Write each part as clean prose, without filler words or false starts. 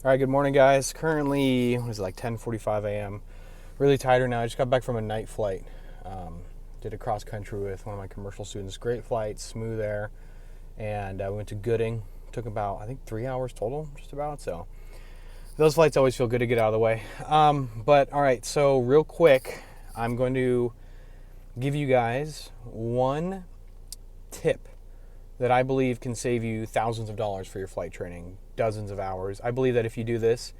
All right, good morning, guys. Currently, what is it, like 10:45 a.m. Really tired right now. I just got back from a night flight. Did a cross country with one of my commercial students. Great flight, smooth air, and we went to Gooding. Took about, I think, 3 hours total, just about. So those flights always feel good to get out of the way. But all right, so real quick, I'm going to give you guys one tip that I believe can save you thousands of dollars for your flight training, dozens of hours. I believe that if you do this,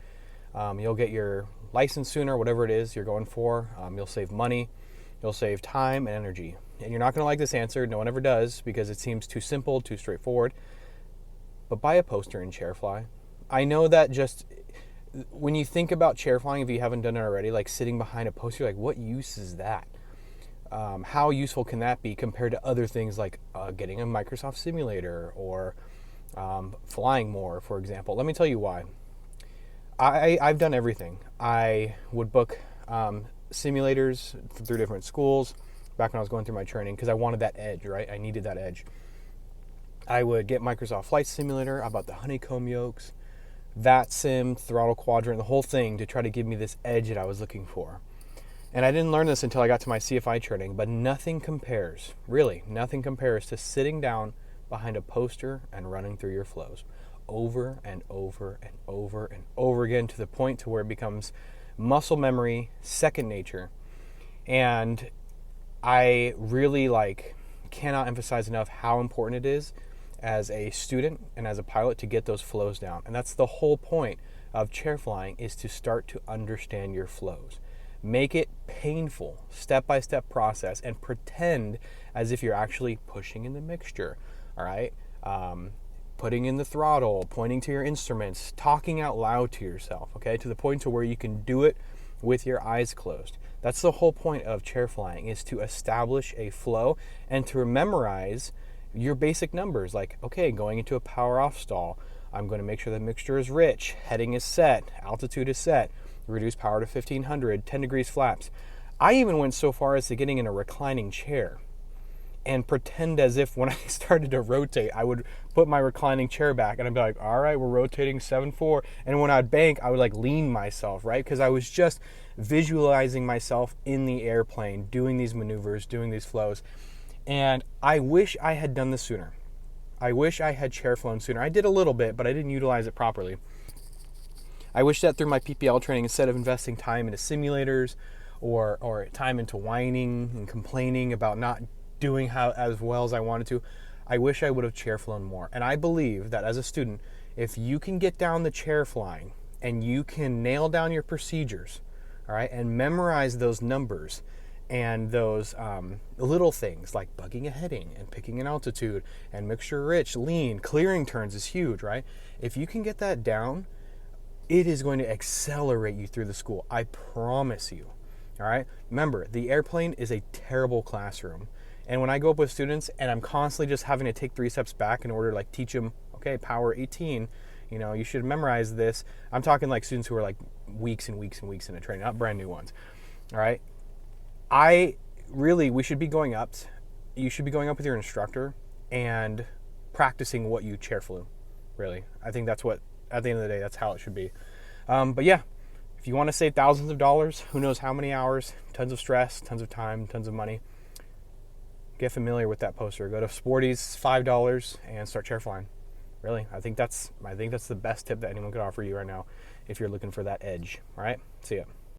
you'll get your license sooner, whatever it is you're going for. You'll save money, you'll save time and energy. And you're not going to like this answer. No one ever does because it seems too simple, too straightforward. But buy a poster in Chairfly. I know that just when you think about chair flying, if you haven't done it already, like sitting behind a poster, like what use is that? How useful can that be compared to other things like getting a Microsoft simulator or flying more, for example? Let me tell you why. I've done everything. I would book simulators through different schools back when I was going through my training because I wanted that edge, right? I needed that edge. I would get Microsoft Flight Simulator, about the honeycomb yolks, that sim, throttle quadrant, the whole thing to try to give me this edge that I was looking for. And I didn't learn this until I got to my CFI training, but nothing compares, really, nothing compares to sitting down behind a poster and running through your flows over and over and over and over again to the point to where it becomes muscle memory, second nature. And I really cannot emphasize enough how important it is as a student and as a pilot to get those flows down. And that's the whole point of chair flying, is to start to understand your flows. Make it painful, step-by-step process, and pretend as if you're actually pushing in the mixture, all right? Putting in the throttle, pointing to your instruments, talking out loud to yourself, okay? To the point to where you can do it with your eyes closed. That's the whole point of chair flying, is to establish a flow and to memorize your basic numbers. Like, okay, going into a power off stall, I'm going to make sure the mixture is rich, heading is set, altitude is set, reduce power to 1500, 10 degrees flaps. I even went so far as to getting in a reclining chair and pretend as if when I started to rotate, I would put my reclining chair back and I'd be like, all right, we're rotating 7-4. And when I'd bank, I would lean myself, right? Because I was just visualizing myself in the airplane, doing these maneuvers, doing these flows. And I wish I had done this sooner. I wish I had chair flown sooner. I did a little bit, but I didn't utilize it properly. I wish that through my PPL training, instead of investing time into simulators or time into whining and complaining about not doing as well as I wanted to, I wish I would have chair flown more. And I believe that as a student, if you can get down the chair flying and you can nail down your procedures, all right, and memorize those numbers and those little things like bugging a heading and picking an altitude and mixture rich, lean, clearing turns is huge, right? If you can get that down, it is going to accelerate you through the school. I promise you. All right. Remember, the airplane is a terrible classroom. And when I go up with students and I'm constantly just having to take 3 steps back in order to teach them, okay, power 18, you should memorize this. I'm talking students who are weeks and weeks and weeks into training, not brand new ones. All right. We should be going up. You should be going up with your instructor and practicing what you chair flew. Really. I think that's what, at the end of the day, that's how it should be. But yeah, if you want to save thousands of dollars, who knows how many hours, tons of stress, tons of time, tons of money, get familiar with that poster. Go to Sporty's, $5, and start chair flying. Really, I think that's the best tip that anyone could offer you right now if you're looking for that edge. All right, see ya.